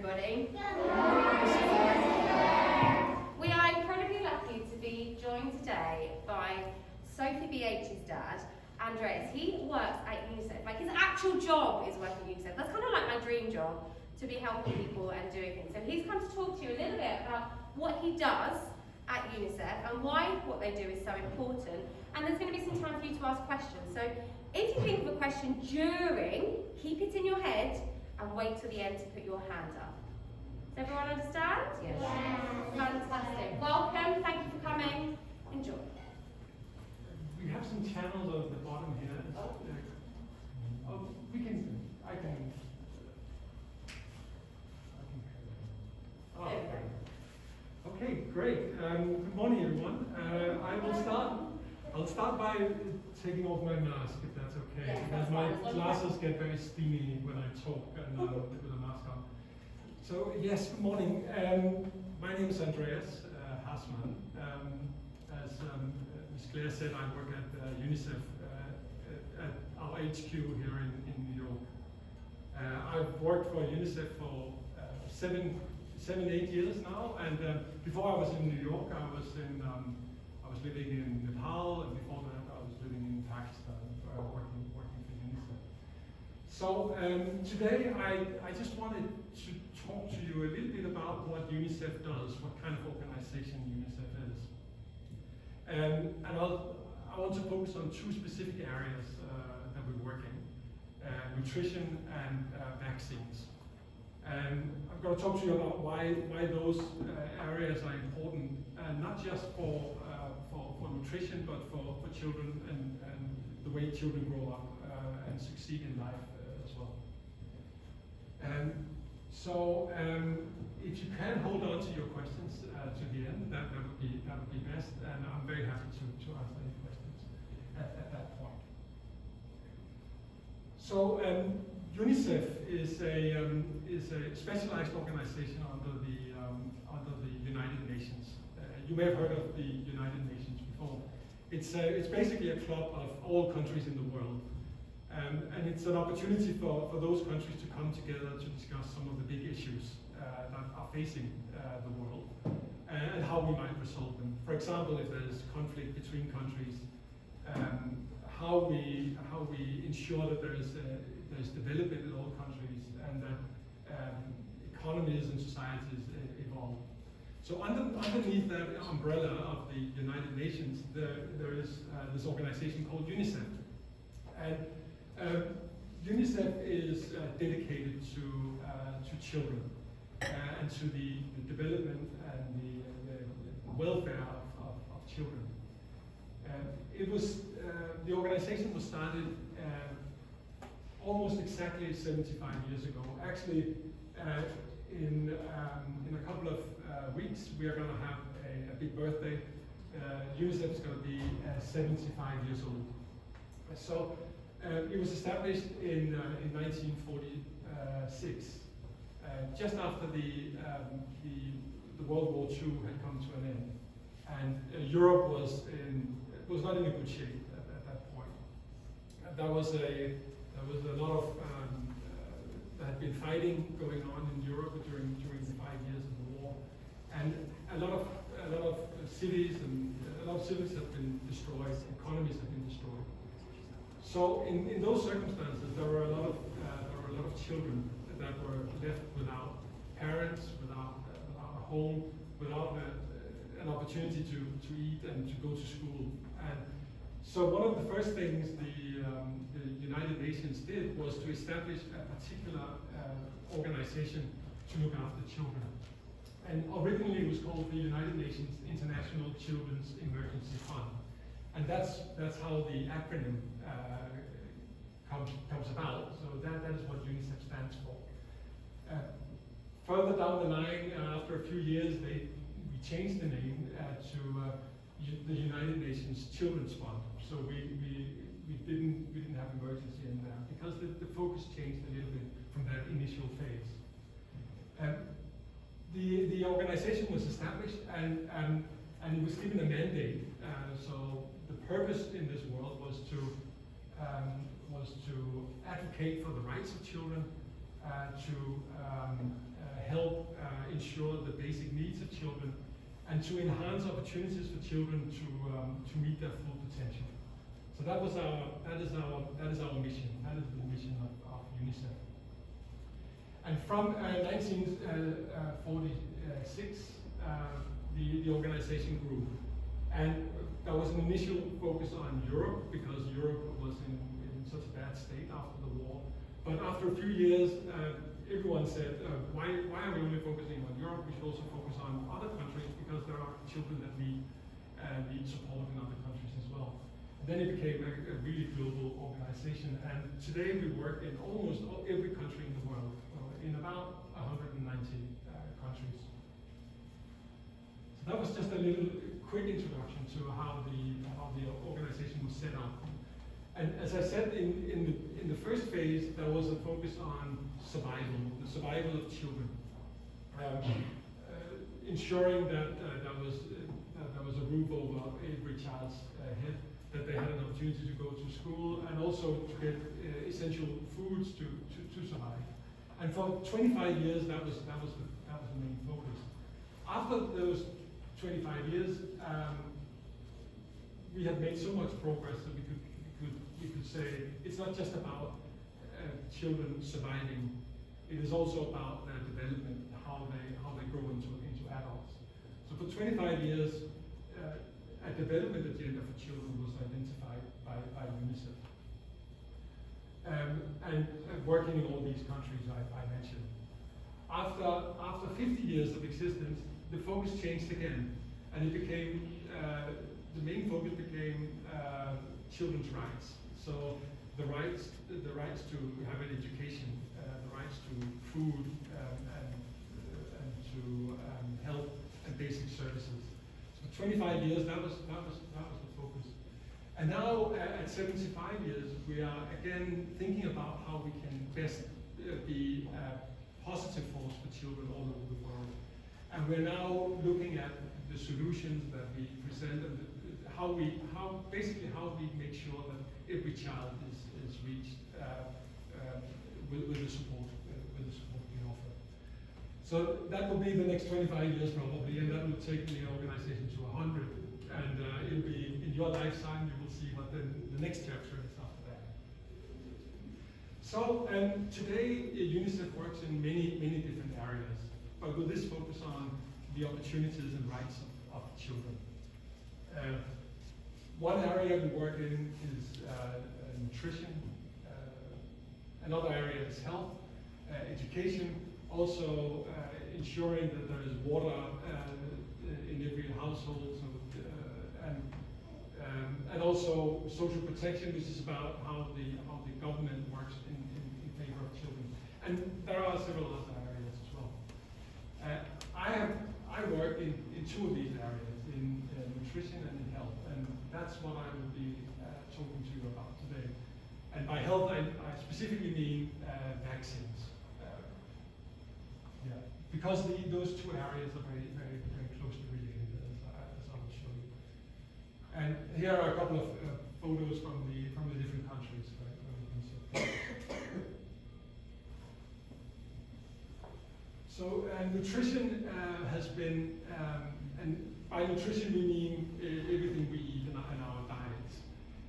everybody. We are incredibly lucky to be joined today by Sophie BH's dad, Andreas. He works at UNICEF. Like, his actual job is working at UNICEF. That's kind of like my dream job, to be helping people and doing things. So he's come to talk to you a little bit about what he does at UNICEF and why what they do is so important. And there's going to be some time for you to ask questions. So if you think of a question during, keep it in your head and wait till the end to put your hand up. Does everyone understand? Yes. Fantastic. Welcome. Thank you for coming. Enjoy. We have some channels at the bottom here. I can. Oh, okay, great. Good morning, everyone. I'll start by taking off my mask, if that's okay, Yes, because that's my fine. glasses get very steamy when I talk and with a mask on. So yes, good morning. My name is Andreas Hasman. As Ms. Claire said, I work at UNICEF at our HQ here in New York. I've worked for UNICEF for 8 years now, and before I was in New York, I was living in Nepal, and before that I was living in Pakistan, working for UNICEF. So today I just wanted to talk to you a little bit about what UNICEF does, what kind of organization UNICEF is. And I want to focus on two specific areas that we work in, nutrition and vaccines. And I'm going to talk to you about why those areas are important, and not just for nutrition, but for children and the way children grow up and succeed in life as well. So if you can hold on to your questions to the end, that would be best, and I'm very happy to answer any questions at that point. So UNICEF is a specialized organization under the United Nations. You may have heard of the United Nations before. It's basically a club of all countries in the world, and it's an opportunity for those countries to come together to discuss some of the big issues that are facing the world and how we might resolve them. For example, if there's conflict between countries, how we ensure that there's development in all countries and that economies and societies evolve. So underneath that umbrella of the United Nations, there is this organization called UNICEF. And UNICEF is dedicated to children and to the development and the welfare of children. The organization was started almost exactly 75 years ago. Actually, in a couple of weeks, we are going to have a big birthday. UNICEF is going to be 75 years old. So it was established in 1946, just after the World War II had come to an end, and Europe was not in a good shape at that point. There was a lot of there had been fighting going on in Europe during the 5 years of the war, and a lot of cities have been destroyed, economies have been destroyed. So in those circumstances, there were a lot of children that were left without parents, without a home, without an opportunity to eat and to go to school. And so one of the first things the United Nations did was to establish a particular organization to look after children. And originally it was called the United Nations International Children's Emergency Fund. And that's how the acronym comes about. So that is what UNICEF stands for. Further down the line, after a few years, we changed the name to the United Nations Children's Fund. So we didn't have emergency in there because the focus changed a little bit from that initial phase. The organization was established and it was given a mandate. So the purpose in this world was to advocate for the rights of children, to help ensure the basic needs of children and to enhance opportunities for children to meet their full potential. So that is our mission. That is the mission of UNICEF. And from 1946, the organization grew. And there was an initial focus on Europe because Europe was in such a bad state after the war. But after a few years, everyone said, why are we only focusing on Europe? We should also focus on other countries because there are children that need support in other countries as well. And then it became a really global organization. And today we work in almost every country in the world, in about 190 countries. So that was just a little quick introduction to how the organization was set up. And as I said, in the first phase, there was a focus on survival, the survival of children, ensuring that there was a roof over every child's head, that they had an opportunity to go to school, and also to get essential foods to survive. And for 25 years, that was the main focus. After those 25 years, we had made so much progress that we could say it's not just about children surviving. It is also about their development, how they grow into adults. So for 25 years, a development agenda for children was identified by UNICEF. And working in all these countries I mentioned. After 50 years of existence, the focus changed again, and it became the main focus became children's rights. So the rights to have an education, the rights to food, and to health and basic services. So for 25 years, that was the focus. And now at 75 years, we are again thinking about how we can best be a positive force for children all over the world. And we're now looking at the solutions that we present and how we make sure that every child is reached with the support we offer. So that will be the next 25 years probably, and that will take the organization to 100. And it'll be in your lifetime. You will see what the next chapter is after that. So today UNICEF works in many different areas, but with this focus on the opportunities and rights of children. One area we work in is nutrition. Another area is health, education, also ensuring that there is water in every household, so, and also social protection, which is about how the government works in favor of children. And there are several other areas as well. I work in two of these areas, in nutrition and in health, and that's what I will be talking to you about today. And by health, I specifically mean vaccines. Because those two areas are very closely related, as I will show you. And here are a couple of photos from the different countries. So nutrition has been, and by nutrition we mean everything we eat in our diets.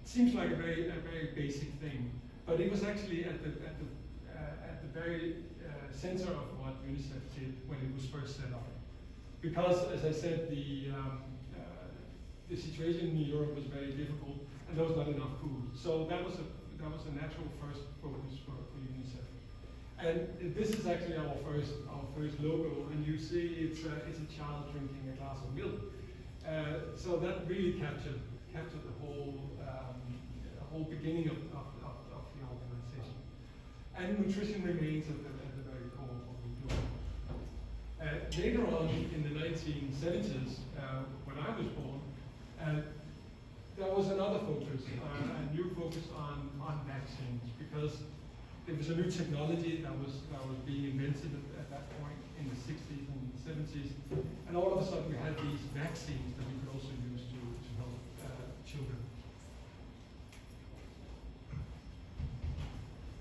It seems like a very basic thing, but it was actually at the very center of what UNICEF did when it was first set up. Because, as I said, the situation in Europe was very difficult, and there was not enough food. So that was a natural first focus for UNICEF. And this is actually our first logo, and you see it's a child drinking a glass of milk. So that really captured the whole beginning of the organization. And nutrition remains at the very core of what we do. Later on in the 1970s, when I was born, there was another focus, a new focus on vaccines, because there was a new technology that was being invented at that point in the 60s and 70s, and all of a sudden we had these vaccines that we could also use to help children.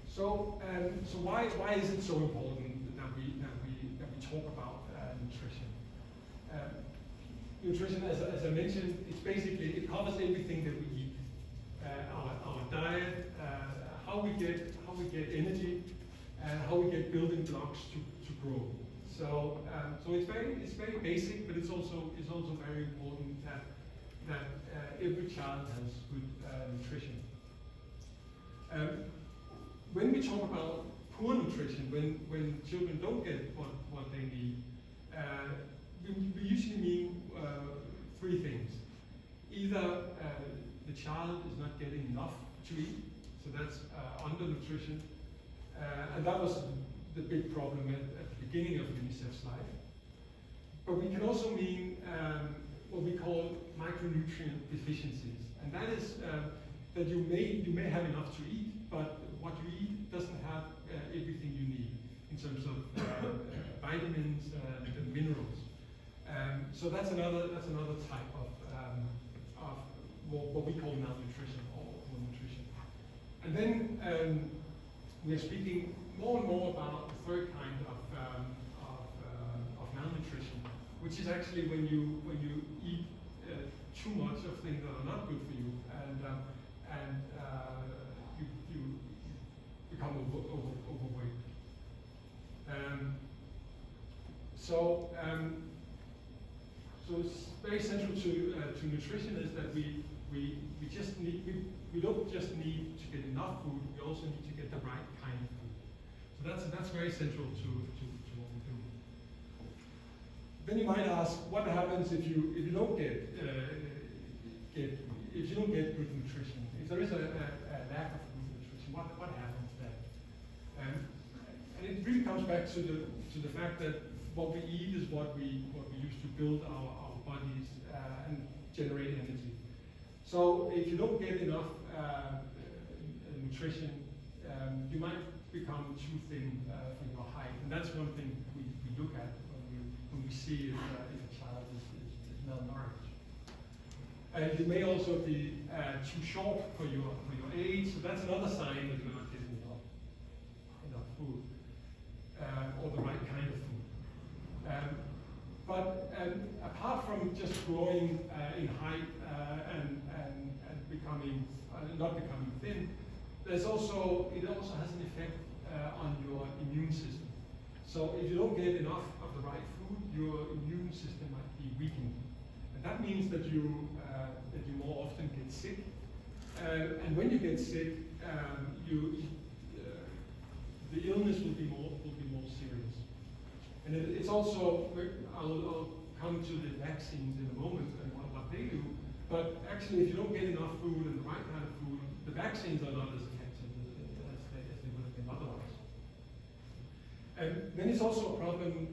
So why is it so important that we talk about nutrition, as I mentioned, it's basically, it covers everything that we eat. Our diet, how we get energy, and how we get building blocks to grow. So it's very basic, but it's also very important that every child has good nutrition. When we talk about poor nutrition, when children don't get what they need, we usually mean three things. Either the child is not getting enough to eat, so that's undernutrition, and that was the big problem at the beginning of UNICEF's life. But we can also mean what we call micronutrient deficiencies, and that is that you may have enough to eat, but what you eat doesn't have everything you need in terms of vitamins and minerals. So that's another type of what we call malnutrition or malnutrition. And then we are speaking more and more about the third kind of malnutrition, which is actually when you eat too much of things that are not good for you, and you become overweight. So it's very central to nutrition is that we don't just need to get enough food, we also need to get the right kind of food. So that's very central to what we do. Then you might ask, what happens if you don't get good nutrition? If there is a lack of good nutrition, what happens then? And it really comes back to the fact that what we eat is what we use to build our bodies and generate energy. So if you don't get enough nutrition, you might become too thin for your height, and that's one thing we look at when we see if a child is malnourished. You may also be too short for your age, so that's another sign that you're not getting enough food or the right kind of food. But apart from just growing in height and becoming not becoming thin, it also has an effect on your immune system. So if you don't get enough of the right food, your immune system might be weakened, and that means that you more often get sick. And when you get sick, the illness will be more serious. And it's also, I'll come to the vaccines in a moment and what they do. But actually, if you don't get enough food and the right kind of food, the vaccines are not as effective as they would have been otherwise. And then it's also a problem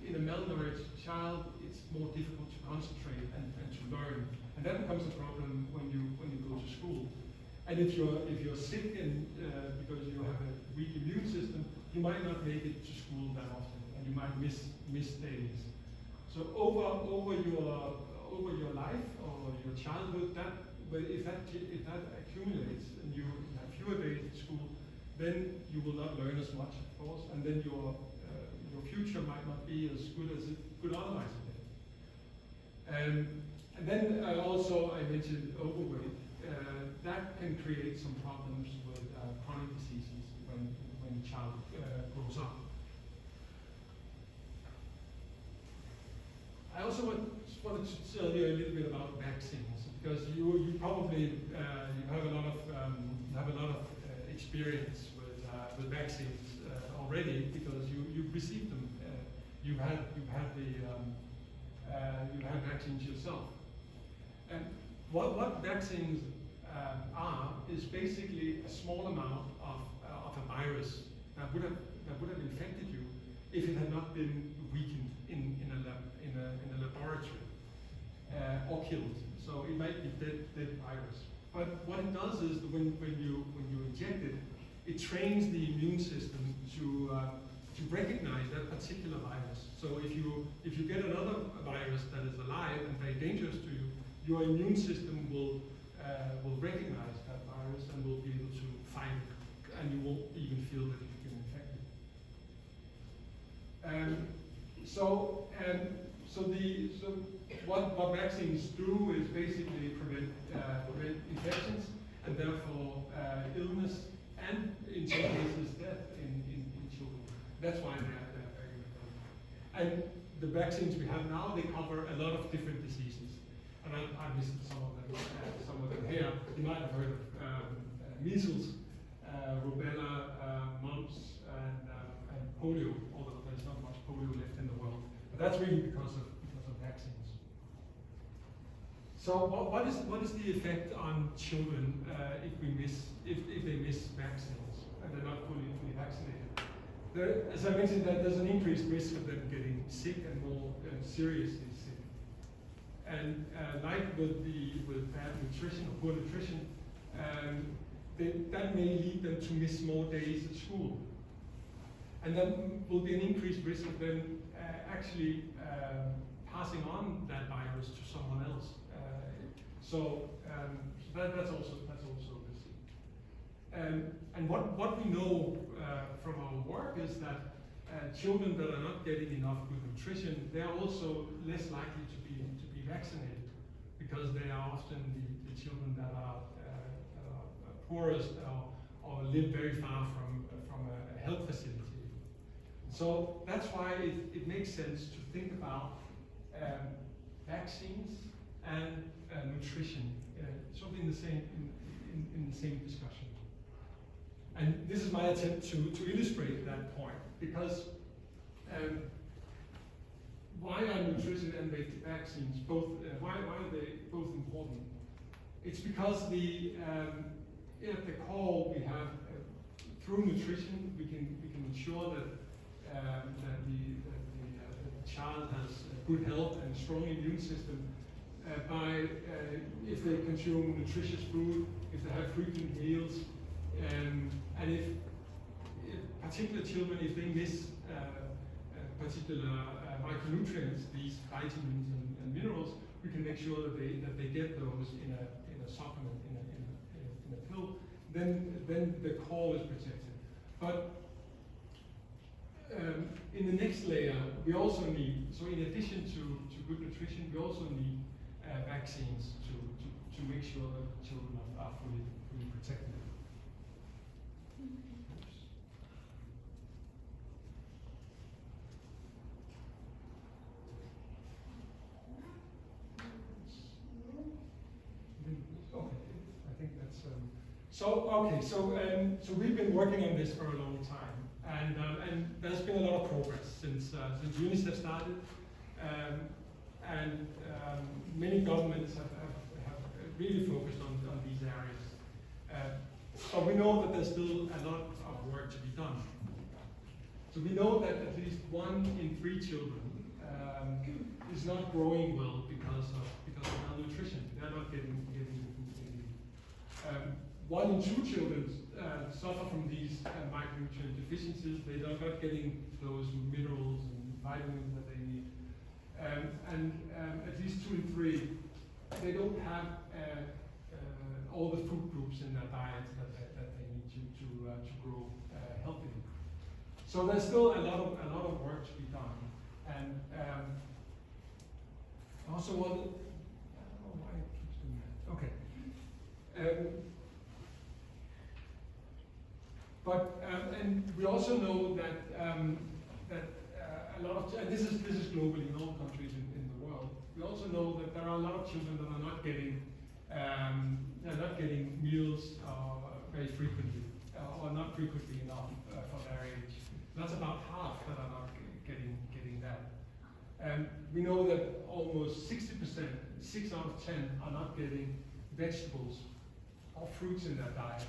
in a malnourished child. It's more difficult to concentrate and to learn, and that becomes a problem when you go to school. And if you're sick and because you have a weak immune system, you might not make it to school that often, and you might miss days. So over your life or your childhood, if that accumulates and you have fewer days at school, then you will not learn as much, of course, and then your future might not be as good as it could otherwise have been. And then also I mentioned overweight. That can create some problems with chronic diseases when a child grows up. I also wanted to tell you a little bit about vaccines, because you probably you have a lot of experience with vaccines already, because you've received them. You've had vaccines yourself. And what vaccines are is basically a small amount of a virus that would have infected you if it had not been weakened in a laboratory or killed. So it might be dead virus. But what it does is that when you inject it, it trains the immune system to recognize that particular virus. So if you get another virus that is alive and very dangerous to you, your immune system will recognize that virus and will be able to fight it, and you won't even feel that you've been infected. what vaccines do is basically prevent infections and therefore illness and in some cases death in children. That's why they're very important. And the vaccines we have now, they cover a lot of different diseases. And I listed some of them here. You might have heard of measles, rubella, mumps, and polio, although there's not much polio left in the world. But that's really because of vaccines. So what is the effect on children if they miss vaccines and they're not fully vaccinated? As I mentioned, there's an increased risk of them getting sick and more seriously sick. And like with bad nutrition or poor nutrition, that may lead them to miss more days at school. And there will be an increased risk of them actually passing on that virus to someone else. That's also a risk. And what we know from our work is that children that are not getting enough good nutrition, they are also less likely to be vaccinated, because they are often the children that are poorest or live very far from a health facility. So that's why it makes sense to think about vaccines and nutrition, sort of in the same discussion. And this is my attempt to illustrate that point, because why are nutrition and vaccines both? Why are they both important? It's because at the core we have through nutrition we can ensure that the child has good health and strong immune system by if they consume nutritious food, if they have frequent meals, and if particular children, if they miss particular micronutrients, these vitamins and minerals, we can make sure that they get those in a supplement, in a pill. Then the core is protected. But in the next layer, we also need, so in addition to good nutrition, we also need vaccines to make sure that children are fully protected. So we've been working on this for a long time, and there's been a lot of progress since UNICEF started, and many governments have really focused on these areas. But we know that there's still a lot of work to be done. So we know that at least 1 in 3 children is not growing well because of malnutrition. They're not getting the food they need. 1 in 2 children suffer from these micronutrient deficiencies. They are not getting those minerals and vitamins that they need. And at least 2 in 3, they don't have all the food groups in their diets that they need to grow healthily. So there's still a lot of work to be done. And also, I don't know why it keeps doing that. Okay. And we also know that a lot of, and this is globally in all countries in the world. We also know that there are a lot of children that are not getting meals very frequently, or not frequently enough for their age. That's about half that are not getting that. And we know that almost 60%, 6 out of 10, are not getting vegetables or fruits in their diets.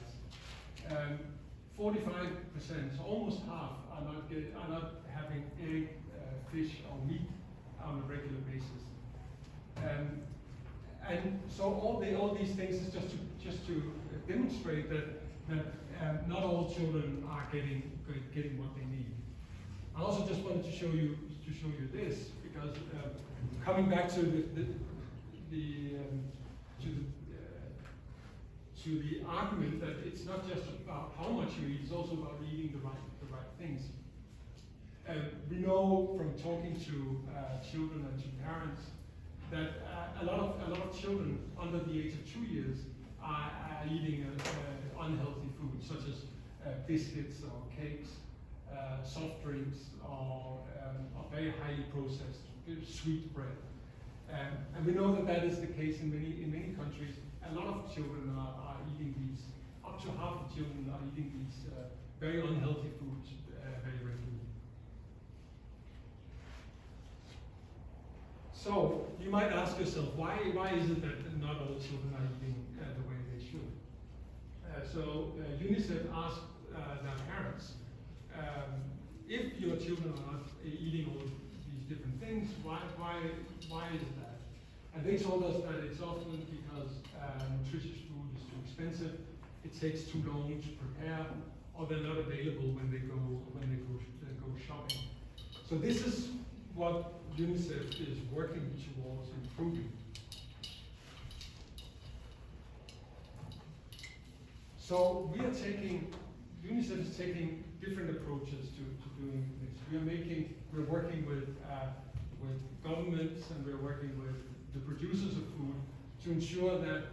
45%, so almost half, are not having egg, fish, or meat on a regular basis. And so all these things is just to demonstrate that not all children are getting what they need. I also just wanted to show you this, because coming back to the argument that it's not just about how much you eat, it's also about eating the right things. We know from talking to children and to parents that a lot of children under the age of 2 years are eating unhealthy food, such as biscuits or cakes, soft drinks, or very highly processed sweet bread. And we know that that is the case in many countries. A lot of children are eating these. Up to half of children are eating these very unhealthy foods very regularly. So you might ask yourself, why is it that not all children are eating the way they should? So UNICEF asked their parents, if your children are not eating all these different things, why is that? And they told us that it's often because nutritious food is too expensive, it takes too long to prepare, or they're not available when they go shopping. So this is what UNICEF is working towards improving. So UNICEF is taking different approaches to doing this. We're working with governments, and we're working with the producers of food to ensure that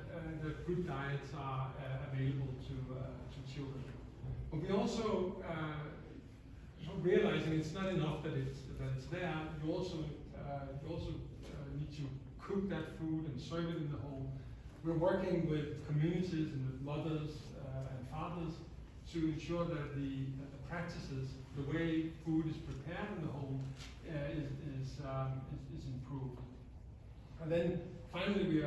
good diets are available to children. But we also realizing it's not enough that it's there. You also need to cook that food and serve it in the home. We're working with communities and with mothers and fathers to ensure that the practices, the way food is prepared in the home, is improved. And then finally,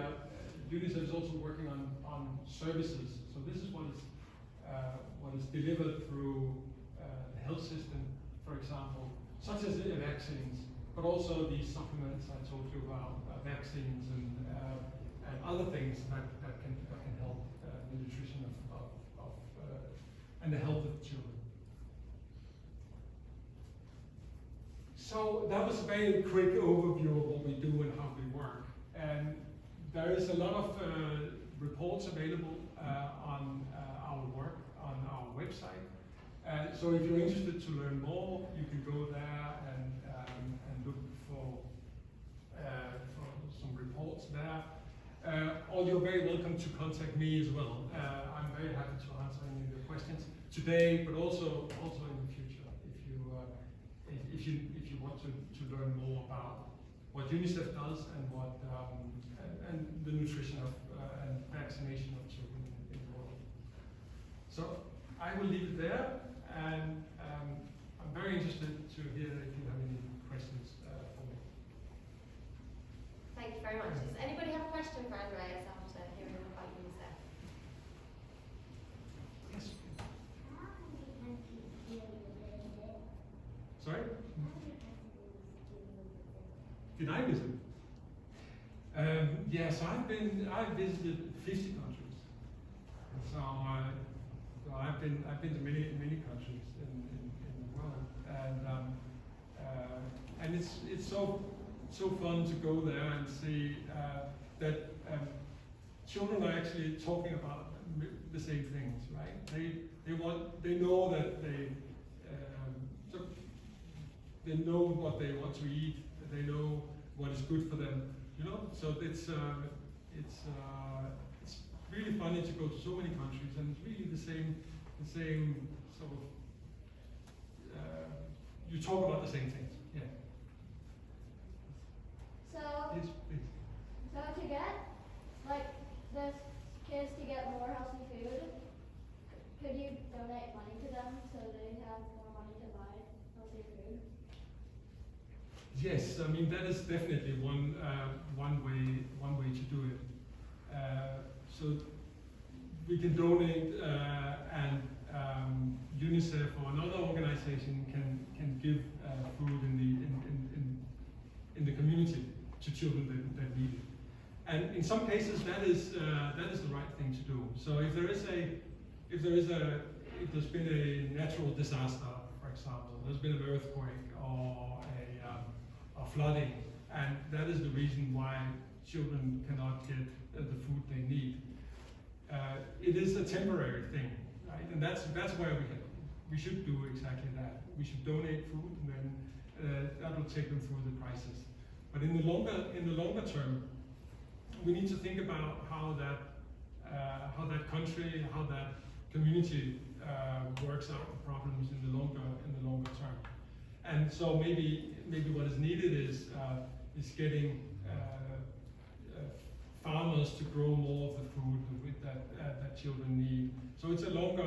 UNICEF is also working on services. So this is what is delivered through the health system, for example, such as the vaccines, but also these supplements I told you about, vaccines and other things that can help the nutrition and the health of children. So that was a very quick overview of what we do and how we work. And there is a lot of reports available on our work on our website. So if you're interested to learn more, you can go there and look for some reports there. Or you're very welcome to contact me as well. I'm very happy to answer any of your questions today, but also in the future if you want to learn more about what UNICEF does and what and the nutrition of and vaccination of children in the world. So I will leave it there, and I'm very interested to hear if you have any questions for me. Thank you very much. Does anybody have a question for Andreas after hearing about UNICEF? Yes. Sorry? Did I visit? Yes, I've visited 50 countries. So I've been to many countries in the world, and it's so fun to go there and see that children are actually talking about the same things, right? They know that they know what they want to eat. They know what is good for them. So it's really funny to go to so many countries, and it's really the same sort of. You talk about the same things, yeah. So, Yes, please. so to get the kids to get more healthy food, could you donate money to them so they have more money to buy healthy food? Yes, I mean that is definitely one way to do it. So we can donate, and UNICEF or another organization can give food in the community to children that need it. And in some cases, that is the right thing to do. So if there's been a natural disaster, for example, there's been an earthquake or flooding, and that is the reason why children cannot get the food they need. It is a temporary thing, right? And that's where we should do exactly that. We should donate food, and then that will take them through the crisis. But in the longer term, we need to think about how that country, how that community works out the problems in the longer term. And so maybe what is needed is getting farmers to grow more of the food that children need. So it's a longer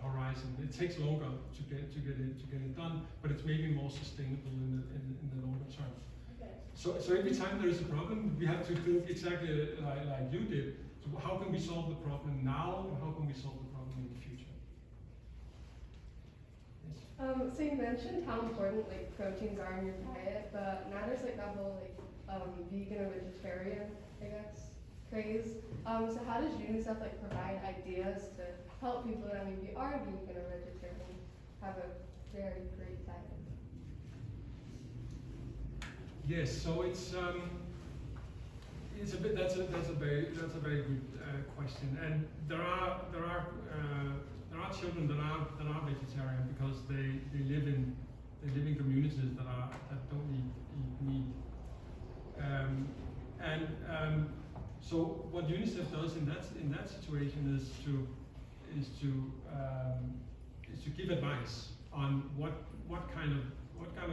horizon. It takes longer to get it done, but it's maybe more sustainable in the longer term. Okay. So every time there is a problem, we have to do exactly like you did. So how can we solve the problem now, and how can we solve the problem in the future? Yes. So you mentioned how important like proteins are in your diet, but now there's like that whole like vegan or vegetarian, I guess, craze. So how does UNICEF like provide ideas to help people that maybe are vegan or vegetarian have a very great diet? Yes, so it's a bit. That's a very good question, and there are children that are vegetarian because they live in communities that don't eat meat, so what UNICEF does in that situation is to give advice on what kind of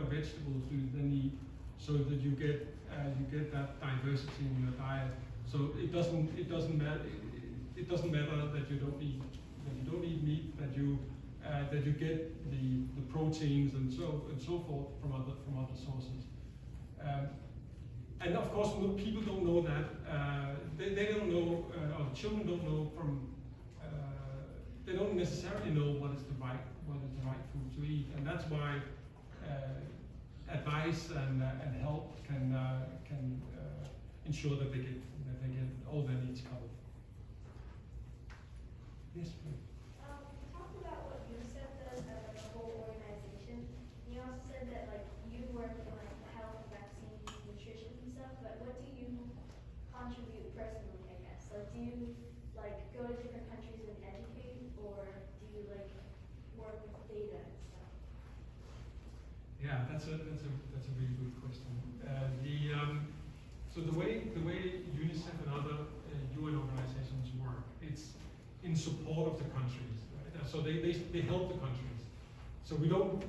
vegetables do they need, so that you get that diversity in your diet. So it doesn't matter that you don't eat meat, that you get the proteins and so forth from other sources. And of course, people don't know that. They don't know, or children don't know from. They don't necessarily know what is the right food to eat, and that's why advice and help can ensure that they get all their needs covered. Yes, please. You talked about what UNICEF does as like a whole organization. You also said that like you work in like health, vaccines, nutrition and stuff. But what do you contribute personally? I guess like do you like go to different countries and educate, or do you like work with data and stuff? Yeah, that's a really good question. So the way UNICEF and other UN organizations work, it's in support of the countries. Right? So they help the countries. So we don't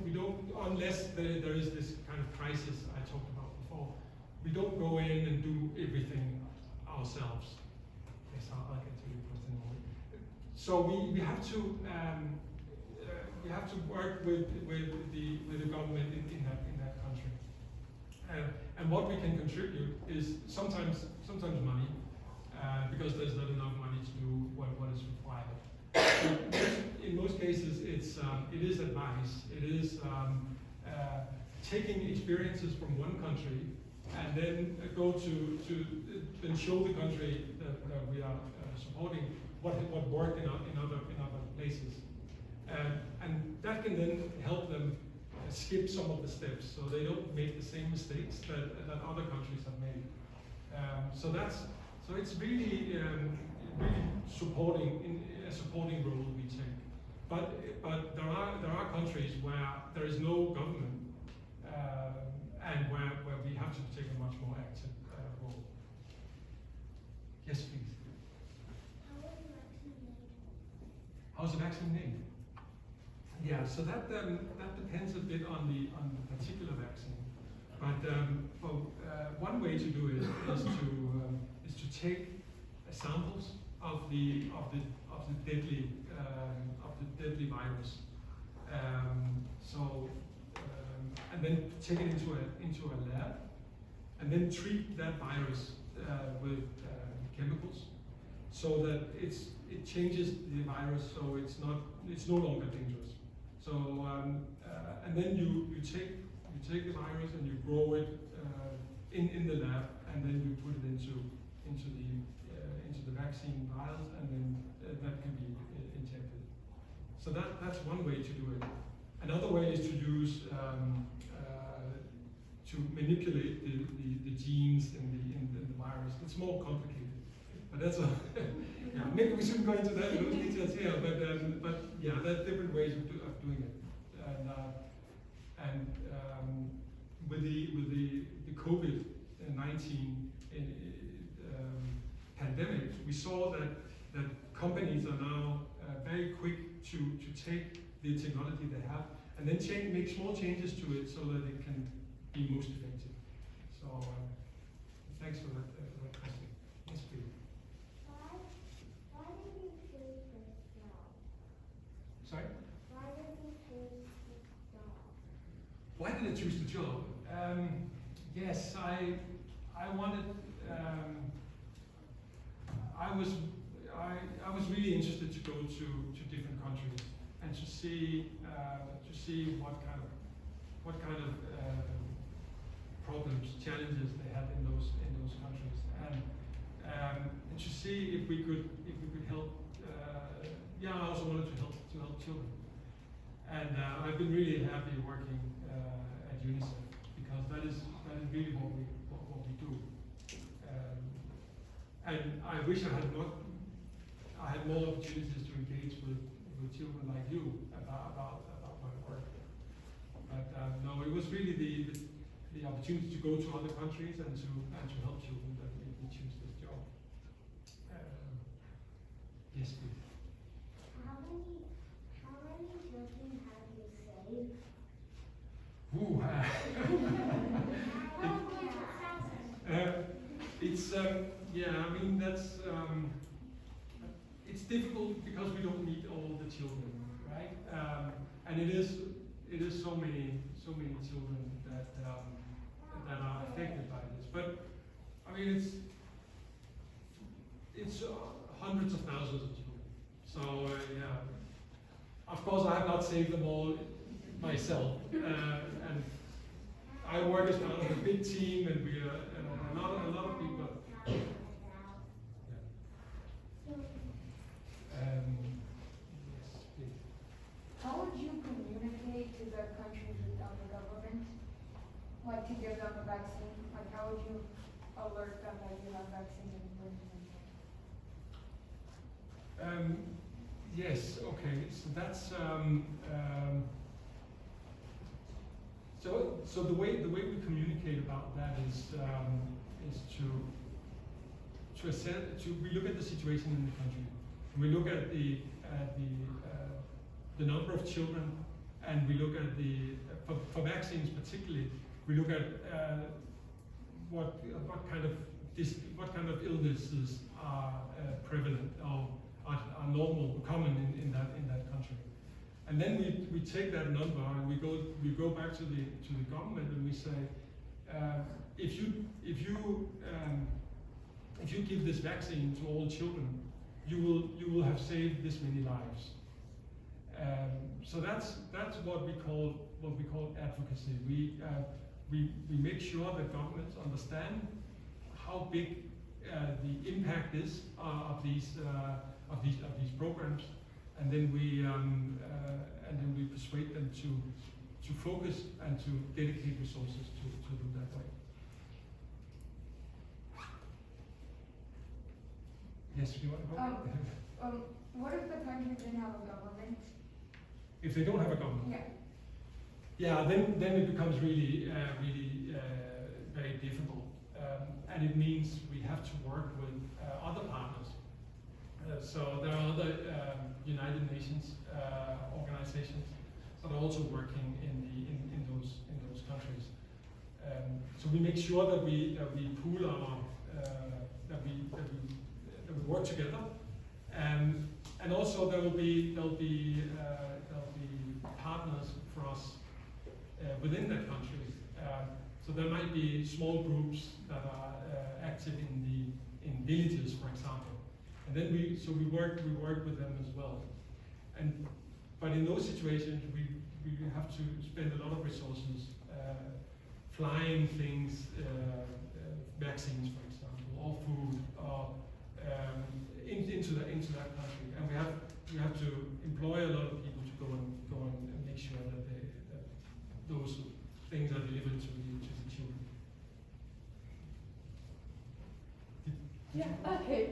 unless there is this kind of crisis I talked about before, we don't go in and do everything ourselves. Yes, I'll get to your question in a moment. So we have to work with the government in that country. And what we can contribute is sometimes money, because there's not enough money to do what is required. In most cases, it is advice. It is taking experiences from one country and then go to then show the country that we are supporting what worked in other places, and that can then help them skip some of the steps, so they don't make the same mistakes that other countries have made. So it's really supporting a supporting role we take. But there are countries where there is no government, and where we have to take a much more active role. Yes, please. How's the vaccine made? Yeah, so that depends a bit on the particular vaccine. But one way to do it is to take samples of the deadly virus. And then take it into a lab, and then treat that virus with chemicals, so that it changes the virus, so it's no longer dangerous. So and then you take the virus and you grow it in the lab, and then you put it into the vaccine vials, and then that can be injected. So that's one way to do it. Another way is to use to manipulate the genes in the virus. It's more complicated, But that's a yeah. Maybe we shouldn't go into those details here. But yeah, there's different ways of doing it. And with the COVID-19 pandemic, we saw that companies are now very quick to take the technology they have and then make small changes to it so that it can be most effective. So thanks for that question. Yes, please. Why did you choose this job? Sorry? Why did you choose this job? Why did I choose the job? Yes, I wanted. I was really interested to go to different countries and to see what kind of problems, challenges they had in those countries, and to see if we could help. I also wanted to help children, and I've been really happy working at UNICEF because that is really what we do. And I wish I had more opportunities to engage with children like you about my work. But no, it was really the opportunity to go to other countries and to help children that made me choose this job. Yes, please. How many children have you saved? Ooh, it's I mean that's it's difficult because we don't meet all the children, right? And it is so many children that are affected by this. But I mean it's hundreds of thousands of children. So of course I have not saved them all myself, and I work as part of a big team, and we are a lot of people. Yes, please. How would you communicate to the countries without the government? Like to give them a vaccine? Like how would you alert them that you have vaccine and bring them? Yes, okay. So that's so the way we communicate about that is to assess, we look at the situation in the country. We look at the number of children, and we look at for vaccines particularly, we look at what kind of illnesses are prevalent or are normal, common in that country. And then we take that number and we go back to the government and we say, if you give this vaccine to all children, you will have saved this many lives. So that's what we call advocacy. We make sure that governments understand how big the impact is of these programs, and then we persuade them to focus and to dedicate resources to do that way. Yes, you want to go? What if the country didn't have a government? If they don't have a government? Yeah. Yeah, then it becomes really very difficult, and it means we have to work with other partners. So there are other United Nations organizations that are also working in those countries. So we make sure that we pool our that we work together, and also there will be partners for us within that country. So there might be small groups that are active in villages, for example, and then we work with them as well. But in those situations, we have to spend a lot of resources flying things, vaccines, for example, or food, or into that country, and we have to employ a lot of people to go and make sure that those things are delivered to the children. Yeah. Okay.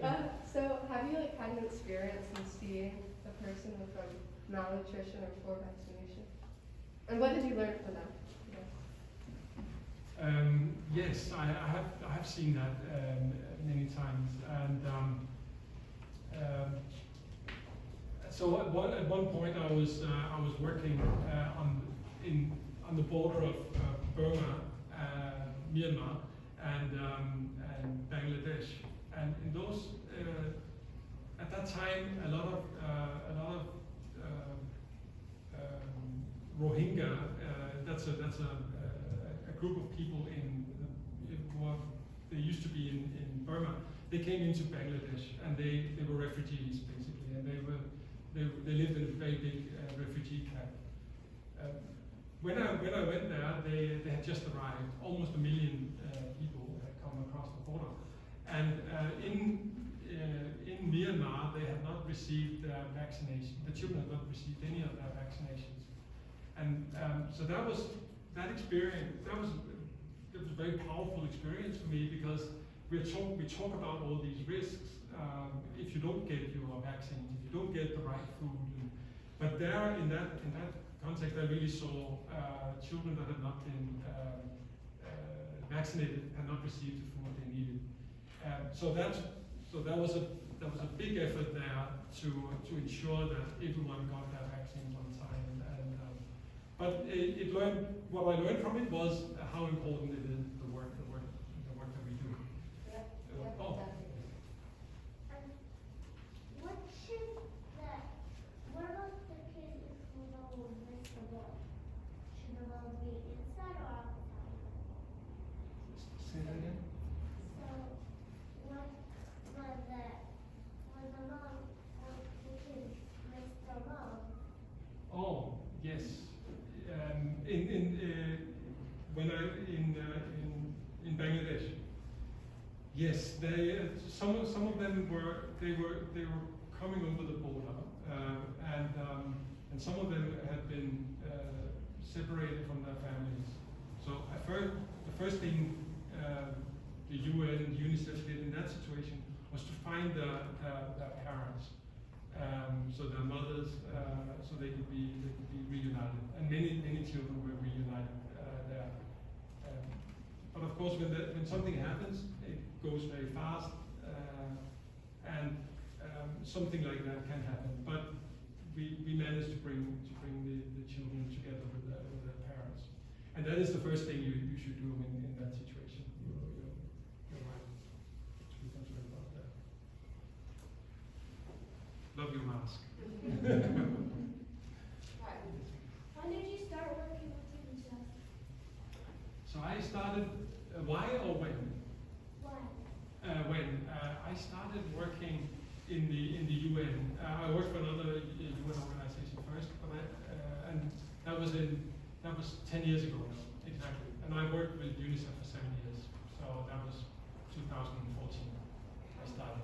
So have you like had an experience in seeing a person with malnutrition or poor vaccination? And what did you learn from that? Yes, I have seen that many times, and so at one point I was working on the border of Burma, Myanmar, and Bangladesh, and in those at that time a lot of Rohingya. That's a group of people they used to be in Burma. They came into Bangladesh, and they were refugees basically, and they lived in a very big refugee camp. When I went there, they had just arrived. Almost 1 million people had come across the border, and in Myanmar they had not received their vaccination. The children had not received any of their vaccinations, and so that experience. It was a very powerful experience for me, because we talk about all these risks if you don't get your vaccines, if you don't get the right food. But there, in that context, I really saw children that had not been vaccinated, had not received the food they needed. So that was a big effort there to ensure that everyone got their vaccines on time. But what I learned from it was how important it is, the work that we do. Yep. Oh. What about the kids who will miss the ball? Should the ball be inside or outside? Say that again? So, when the kids miss the ball, Oh, yes. In Bangladesh, yes, some of them were coming over the border, and some of them had been separated from their families. So the first thing the UN and UNICEF did in that situation was to find their parents. So their mothers, so they could be reunited, and many children were reunited there. But of course, when something happens, it goes very fast, and something like that can happen. But we managed to bring the children together with their parents, and that is the first thing you should do in that situation. You're right to be concerned about that. Love your mask. when did you start working with UNICEF? So I started, why or when? When? I started working in the UN. I worked for another UN organization first, but and that was 10 years ago exactly. And I worked with UNICEF for 7 years. So that was 2014. I started.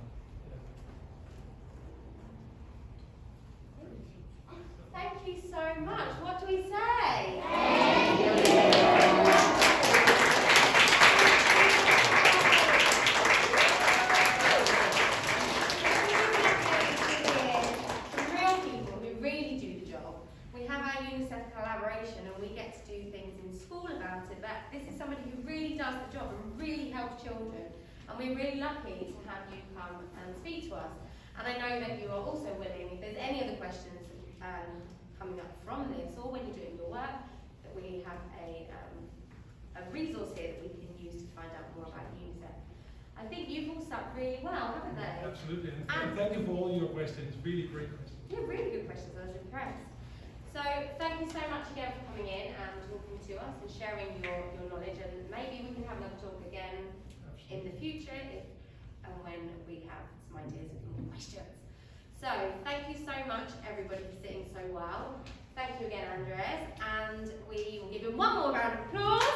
Thank you so much. What do we say? Real people who really do the job. We have our UNICEF collaboration, and we get to do things in school about it, but this is somebody who really does the job and really helps children. And we're really lucky to have you come and speak to us. And I know that you are also willing, if there's any other questions coming up from this, or when you're doing your work, that we have a resource here that we can use to find out more about UNICEF. I think you've all stuck really well, haven't they? Absolutely, and thank you for all your questions. Really great questions. Yeah, really good questions. I was impressed. So thank you so much again for coming in and talking to us and sharing your knowledge, and maybe we can have another talk again in the future if and when we have some ideas and more questions. So thank you so much everybody for sitting so well. Thank you again, Andreas, and we will give him one more round of applause.